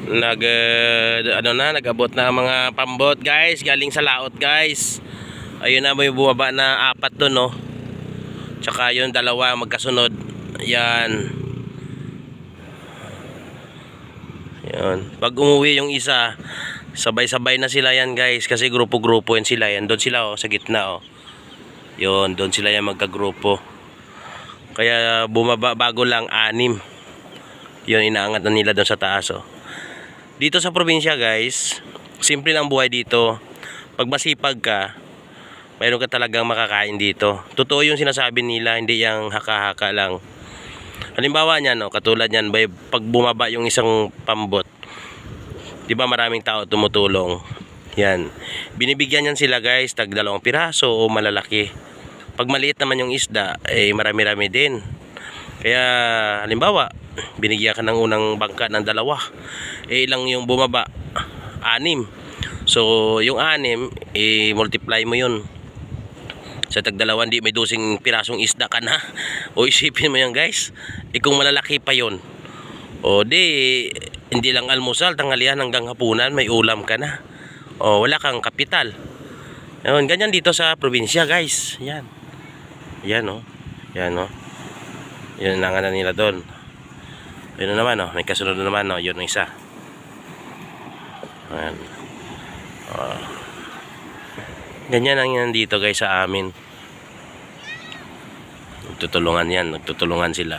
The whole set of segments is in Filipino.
Nag-abot na ang mga pambot guys, galing sa laot guys. Ayun na, may bumaba na 4 doon, no. Tsaka yung 2 magkasunod. Yan. Yan. Pag umuwi yung isa, sabay-sabay na sila yan guys, kasi grupo-grupo yan sila. Yan doon sila, oh, sa gitna, oh. Yun, doon sila yan magkagrupo. Kaya bumaba bago lang 6. Yun, inaangat na nila doon sa taas, oh. Dito sa probinsya guys, simple lang buhay dito. Pag masipag ka, mayroon ka talagang makakain dito. Totoo yung sinasabi nila, hindi yung haka-haka lang. Halimbawa niyan, no, katulad niyan, pag bumaba yung isang pambot, di ba maraming tao tumutulong. Yan. Binibigyan niyan sila guys, tag 2 piraso o malalaki. Pag maliit naman yung isda, eh marami-rami din. Kaya halimbawa, binigyan ka ng unang bangka ng 2, eh ilang yung bumaba? 6. So yung 6, multiply mo yun sa tag 2, di may 12 pirasong isda ka na. O isipin mo yan guys, kung malalaki pa yun, o di hindi lang almusal, tanghalian hanggang hapunan may ulam ka na. O wala kang kapital. Yun, ganyan dito sa probinsya guys. Yan. Yan, oh. Yan, oh. Yun ang ano nila doon. Yun na naman, oh. May kasunod na naman, oh. Yun ang isa. Ayan. Oh. Ganyan ang yan dito guys sa amin. Nagtutulungan yan. Nagtutulungan sila.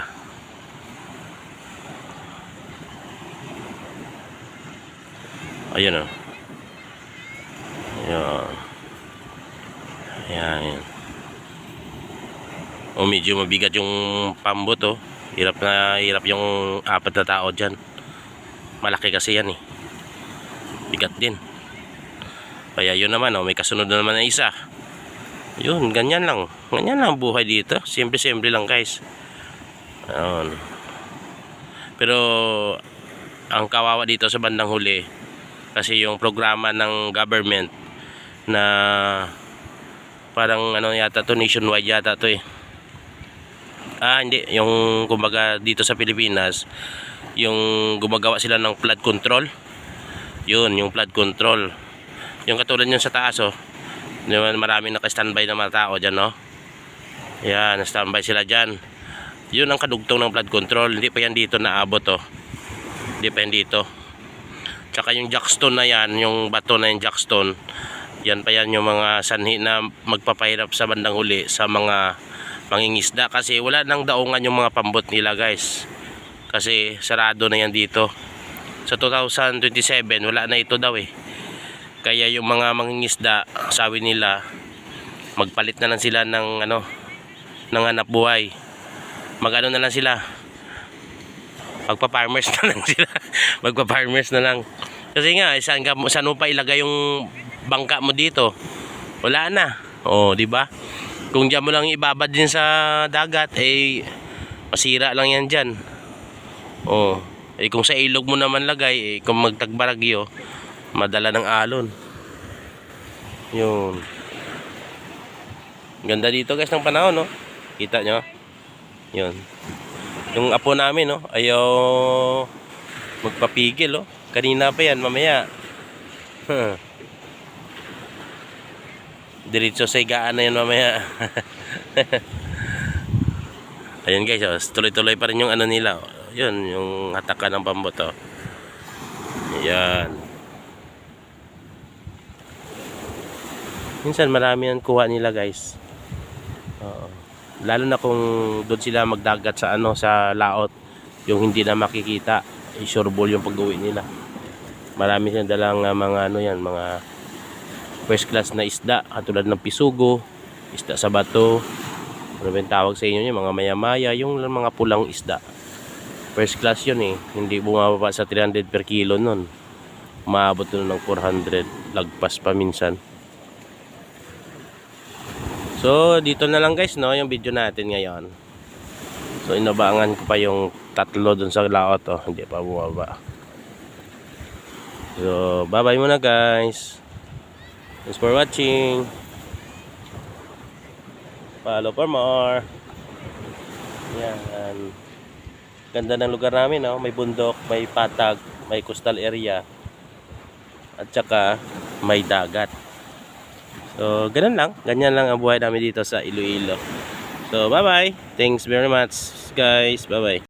Ayun, oh. Ayan. Ayan. O medyo mabigat yung pambot, oh. Hirap na hirap yung 4 na tao dyan. Malaki kasi yan, eh. Bigat din. Kaya yun naman, oh, may kasunod na naman na isa. Yun, ganyan lang. Ganyan lang buhay dito. Simple-simple lang guys. Ayun. Pero ang kawawa dito sa bandang huli, kasi yung programa ng government na parang ano yata to, nationwide yata to, eh. Hindi, yung kumbaga dito sa Pilipinas, yung gumagawa sila ng flood control. Yun, yung flood control. Yung katulad yun sa taas, oh. Maraming naka-standby na mga tao dyan, no. Yan, standby sila dyan. Yun ang kadugtong ng flood control. Hindi pa yan dito naabot, oh. Hindi pa yan dito. Tsaka yung jackstone na yan, yung bato na yung jackstone, yan pa yan yung mga sanhi na magpapahirap sa bandang huli sa mga mangingisda, kasi wala nang daungan yung mga pambot nila guys, kasi sarado na yan dito. Sa 2027 wala na ito daw, eh. Kaya yung mga mangingisda, sabi nila, magpalit na lang sila ng ano, ng hanap buhay. Magano na lang sila, magpa-farmers na lang sila. Magpa-farmers na lang. Kasi nga, saan mo pa ilagay yung bangka mo dito? Wala na. Oh, di ba? Kung diyan mo lang ibabad din sa dagat, eh masira lang yan diyan. Oh, eh kung sa ilog mo naman lagay, eh kung magtagbaragyo, madala ng alon. Yun. Ganda dito guys ng panahon, no? Kita nyo? Yun. Yung apo namin, no, ayaw magpapigil, oh. Kanina pa yan, mamaya. Diretso sa higaan na yan mamaya. Ayun guys, oh, tuloy-tuloy pa rin yung ano nila, oh. Yun, yung hatakan ng pambot, oh. Ayan. Minsan marami ang kuha nila guys. Lalo na kung doon sila magdagat sa ano, sa laot, yung hindi na makikita, sureball yung pag-uwi nila. Marami silang dalang mga ano yan, mga first class na isda, katulad ng pisugo, isda sa bato, ano ba yung tawag sa inyo, yung mga maya-maya, yung mga pulang isda. First class yun, eh. Hindi bumababa sa 300 per kilo nun. Maabot nun ng 400, lagpas pa minsan. So dito na lang guys, no, yung video natin ngayon. So inabangan ko pa yung 3 dun sa laot, oh. Hindi pa bumaba. So bye bye muna guys. Thanks for watching. Follow for more. Yan. Ganda ng lugar namin, no? May bundok, may patag. may coastal area at saka may dagat. So, ganyan lang ang buhay namin dito sa Iloilo. So, bye-bye. Thanks very much, guys. Bye-bye.